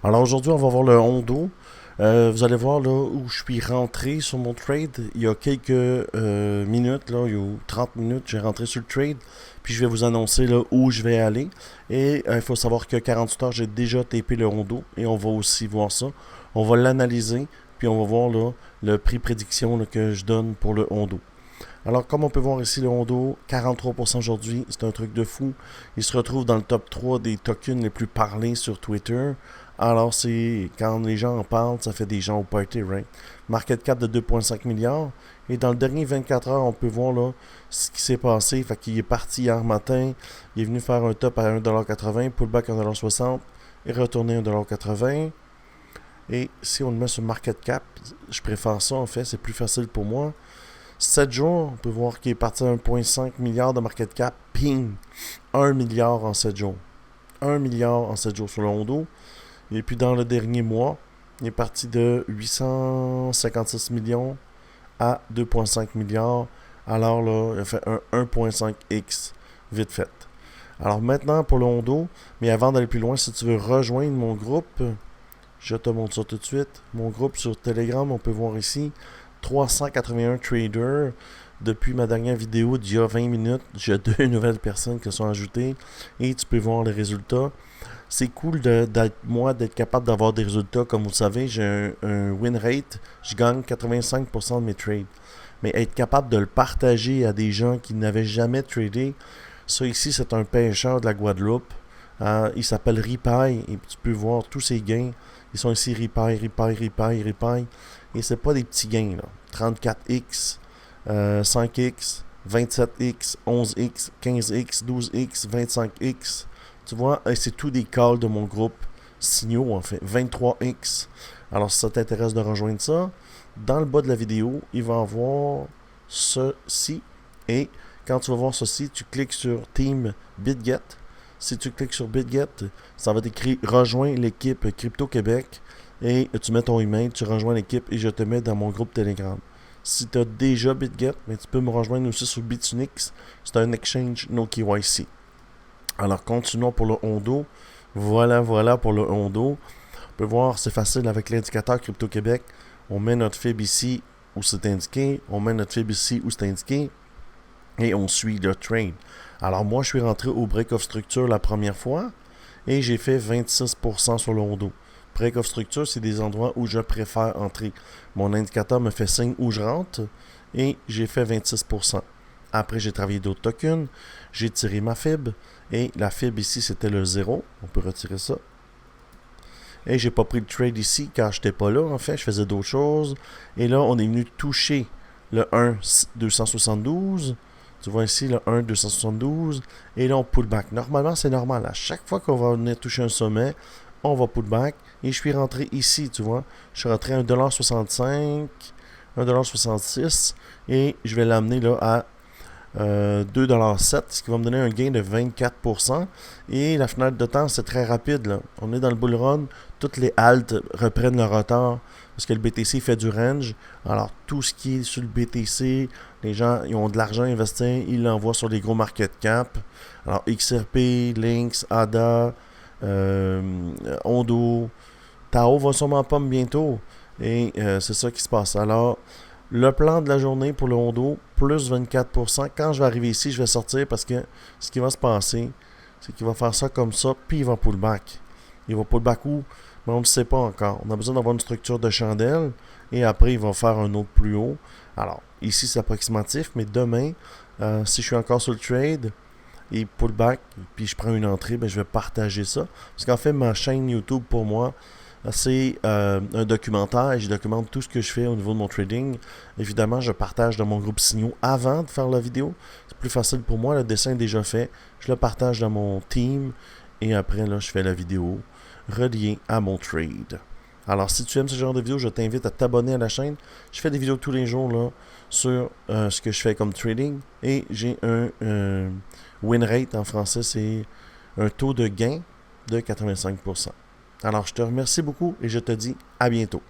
Alors aujourd'hui, on va voir le Hondo. Vous allez voir là où je suis rentré sur mon trade. Il y a quelques minutes, là, il y a 30 minutes, j'ai rentré sur le trade. Puis je vais vous annoncer là, où je vais aller. Et il faut savoir que 48 heures, j'ai déjà tapé le Hondo. Et on va aussi voir ça. On va l'analyser. Puis on va voir là, le prix prédiction là, que je donne pour le Hondo. Alors, comme on peut voir ici, le Hondo, 43% aujourd'hui, c'est un truc de fou. Il se retrouve dans le top 3 des tokens les plus parlés sur Twitter. Alors, c'est quand les gens en parlent, ça fait des gens au party, right? Market cap de 2,5 milliards. Et dans le dernier 24 heures, on peut voir là ce qui s'est passé. Fait qu'il est parti hier matin. Il est venu faire un top à 1,80$, pullback à 1,60$ et retourner à 1,80$. Et si on le met sur market cap, je préfère ça en fait, c'est plus facile pour moi. 7 jours, on peut voir qu'il est parti à 1,5 milliard de market cap. Ping! 1 milliard en 7 jours. 1 milliard en 7 jours sur le Hondo. Et puis dans le dernier mois, il est parti de 856 millions à 2,5 milliards. Alors là, il a fait un 1,5x vite fait. Alors maintenant pour le Hondo, mais avant d'aller plus loin, si tu veux rejoindre mon groupe, je te montre ça tout de suite. Mon groupe sur Telegram, on peut voir ici 381 traders. Depuis ma dernière vidéo d'il y a 20 minutes, j'ai 2 nouvelles personnes qui se sont ajoutées et tu peux voir les résultats. C'est cool d'être capable d'avoir des résultats. Comme vous le savez, j'ai un win rate. Je gagne 85% de mes trades. Mais être capable de le partager à des gens qui n'avaient jamais tradé, ça ici, c'est un pêcheur de la Guadeloupe. Il s'appelle Ripaille et tu peux voir tous ses gains. Ils sont ici Ripaille. Et c'est pas des petits gains, là. 34x, 5x, 27x, 11x, 15x, 12x, 25x. Tu vois, c'est tout des calls de mon groupe Signaux, en fait. 23x. Alors, si ça t'intéresse de rejoindre ça, dans le bas de la vidéo, il va y avoir ceci. Et quand tu vas voir ceci, tu cliques sur Team BitGet. Si tu cliques sur BitGet, ça va t'écrire Rejoins l'équipe Crypto Québec. Et tu mets ton email, tu rejoins l'équipe et je te mets dans mon groupe Telegram. Si tu as déjà BitGet, mais tu peux me rejoindre aussi sur Bitunix. C'est un exchange no KYC. Alors, continuons pour le Hondo. Voilà pour le Hondo. On peut voir, c'est facile avec l'indicateur Crypto Québec. On met notre FIB ici où c'est indiqué. On met notre FIB ici où c'est indiqué. Et on suit le trade. Alors, moi, je suis rentré au Break of Structure la première fois. Et j'ai fait 26% sur le Hondo. Break of Structure, c'est des endroits où je préfère entrer. Mon indicateur me fait signe où je rentre. Et j'ai fait 26%. Après, j'ai travaillé d'autres tokens. J'ai tiré ma FIB. Et la FIB ici, c'était le 0. On peut retirer ça. Et j'ai pas pris le trade ici car je n'étais pas là. En fait, je faisais d'autres choses. Et là, on est venu toucher le 1,272. Tu vois ici le 1,272. Et là, on pull back. Normalement, c'est normal. À chaque fois qu'on va venir toucher un sommet, on va pull back. Et je suis rentré ici, tu vois. Je suis rentré à 1,65$, 1,66$. Et je vais l'amener là à 2,7$, ce qui va me donner un gain de 24%. Et la fenêtre de temps, c'est très rapide, là. On est dans le bull run. Toutes les haltes reprennent leur retard parce que le BTC fait du range. Alors, tout ce qui est sur le BTC, les gens ils ont de l'argent à investir, ils l'envoient sur les gros market cap. Alors, XRP, Lynx, ADA, Hondo, Tao va sûrement pas bientôt. Et c'est ça qui se passe. Alors, le plan de la journée pour le Hondo, plus 24%. Quand je vais arriver ici, je vais sortir parce que ce qui va se passer, c'est qu'il va faire ça comme ça, puis il va pull back. Il va pull back où? Mais on ne sait pas encore. On a besoin d'avoir une structure de chandelle et après, il va faire un autre plus haut. Alors, ici, c'est approximatif, mais demain, si je suis encore sur le trade et pull back, puis je prends une entrée, ben, je vais partager ça. Parce qu'en fait, ma chaîne YouTube, pour moi, c'est un documentaire et je documente tout ce que je fais au niveau de mon trading. Évidemment, je partage dans mon groupe Signaux avant de faire la vidéo. C'est plus facile pour moi, le dessin est déjà fait. Je le partage dans mon team et après, là, je fais la vidéo reliée à mon trade. Alors, si tu aimes ce genre de vidéo, je t'invite à t'abonner à la chaîne. Je fais des vidéos tous les jours là, sur ce que je fais comme trading et j'ai un win rate en français, c'est un taux de gain de 85%. Alors, je te remercie beaucoup et je te dis à bientôt.